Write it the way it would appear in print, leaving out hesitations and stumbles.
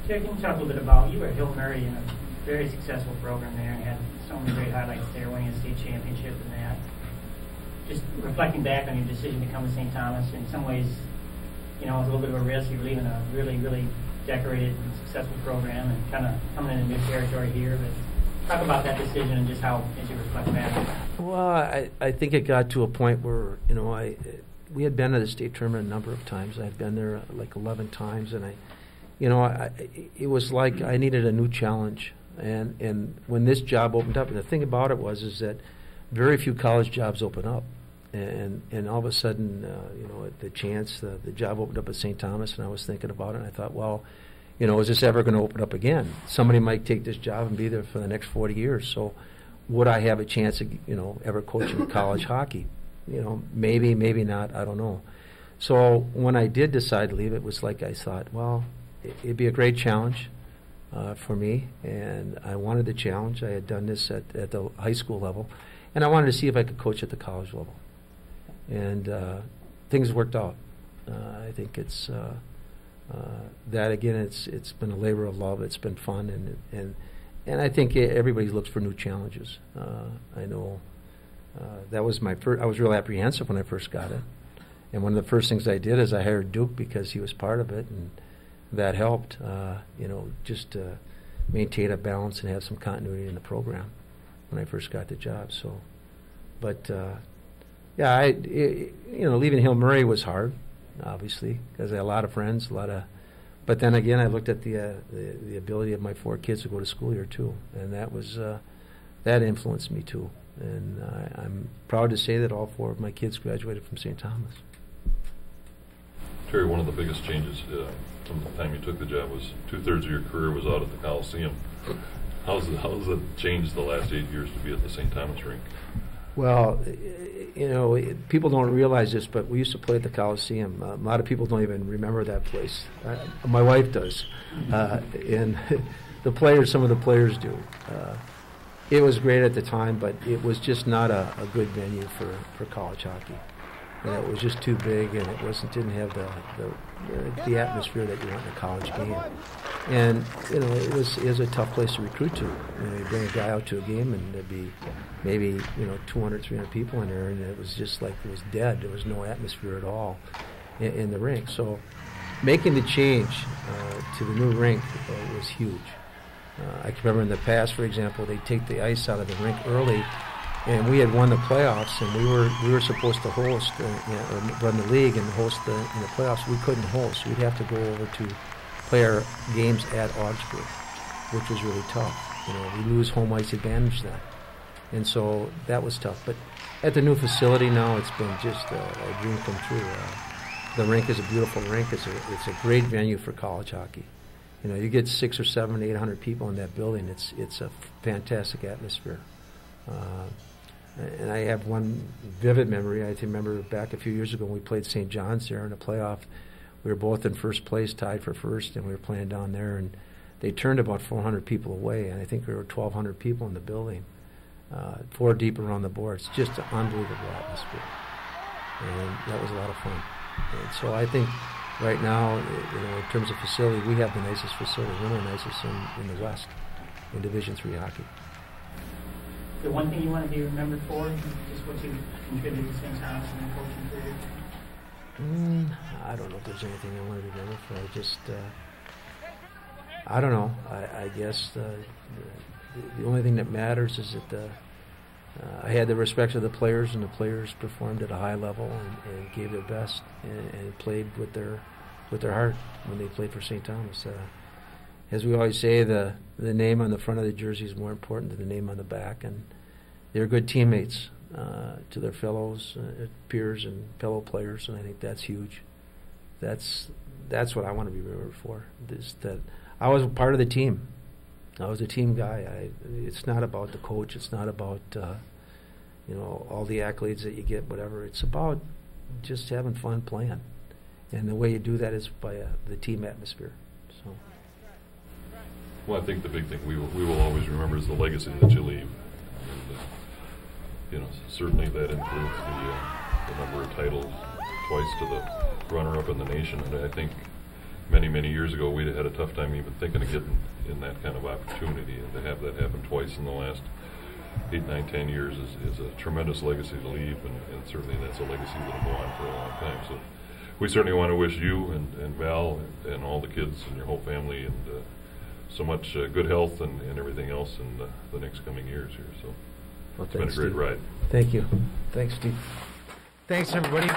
Terry, can you talk a little bit about, you were at Hill Murray in a very successful program there and had so many great highlights there, winning a state championship and that. Just reflecting back on your decision to come to St. Thomas, in some ways, you know, it was a little bit of a risk. You were leaving a really, really decorated and successful program and kind of coming into new territory here. But talk about that decision and just how, as you reflect back. Well, I think it got to a point where, you know, we had been to the state tournament a number of times. I had been there like 11 times, and it was like I needed a new challenge. And when this job opened up, and the thing about it is that very few college jobs open up. And all of a sudden, you know, the job opened up at St. Thomas, and I was thinking about it, and I thought, well, you know, is this ever going to open up again? Somebody might take this job and be there for the next 40 years. So would I have a chance of, you know, ever coaching college hockey? You know, maybe, maybe not, I don't know. So when I did decide to leave, it was like I thought, well, it'd be a great challenge for me, and I wanted the challenge. I had done this at the high school level, and I wanted to see if I could coach at the college level. And things worked out. I think it's that again. It's been a labor of love. It's been fun, and I think everybody looks for new challenges. I know that was my first. I was real apprehensive when I first got it, and one of the first things I did is I hired Duke because he was part of it, and that helped. You know, just to maintain a balance and have some continuity in the program when I first got the job. So, but. Yeah, you know, leaving Hill Murray was hard, obviously, because I had a lot of friends, but then again, I looked at the ability of my 4 kids to go to school here too, and that was that influenced me too. And I'm proud to say that all 4 of my kids graduated from St. Thomas. Terry, one of the biggest changes from the time you took the job was 2/3 of your career was out at the Coliseum. How's it changed the last 8 years to be at the St. Thomas rink? Well, you know, people don't realize this, but we used to play at the Coliseum. A lot of people don't even remember that place. My wife does, and some of the players do. It was great at the time, but it was just not a good venue for college hockey. And it was just too big, and it didn't have the atmosphere that you want in a college game. And you know, it was a tough place to recruit to. You know, you bring a guy out to a game, and there'd be maybe 200, 300 people in there, and it was just like it was dead. There was no atmosphere at all in the rink. So making the change to the new rink was huge. I can remember in the past, for example, they take the ice out of the rink early. And we had won the playoffs, and we were supposed to host, run the league and host in the playoffs. We couldn't host. We'd have to go over to play our games at Augsburg, which was really tough. You know, we lose home ice advantage then, and so that was tough. But at the new facility now, it's been just a dream come true. The rink is a beautiful rink. It's a great venue for college hockey. You know, you get 600 or 700, 800 people in that building. It's a fantastic atmosphere. And I have one vivid memory. I remember back a few years ago when we played St. John's there in a playoff. We were both in first place, tied for first, and we were playing down there. And they turned about 400 people away, and I think there were 1,200 people in the building, 4 deep around the boards. Just an unbelievable atmosphere. And that was a lot of fun. And so I think right now, you know, in terms of facility, we have the nicest facility. We're the nicest in the West in Division III hockey. The one thing you want to be remembered for, just what you contributed to St. Thomas in your coaching career? I don't know if there's anything I want to be remembered for. I just, I don't know. I guess the only thing that matters is that I had the respect of the players, and the players performed at a high level and gave their best and played with their heart when they played for St. Thomas. As we always say, the name on the front of the jersey is more important than the name on the back, and they're good teammates to their fellows, peers, and fellow players, and I think that's huge. That's what I want to be remembered for. That I was part of the team. I was a team guy. It's not about the coach. It's not about all the accolades that you get, whatever. It's about just having fun playing, and the way you do that is by the team atmosphere. So. Well, I think the big thing we will always remember is the legacy that you leave. And, certainly that includes the number of titles, twice to the runner-up in the nation. And I think many, many years ago, we'd have had a tough time even thinking of getting in that kind of opportunity, and to have that happen twice in the last 8, 9, 10 years is a tremendous legacy to leave, and certainly that's a legacy that'll go on for a long time. So we certainly want to wish you and Val and all the kids and your whole family and so much good health and everything else in the next coming years here. So Well, it's been a great ride. Thank you. Thanks, Steve. Thanks, everybody.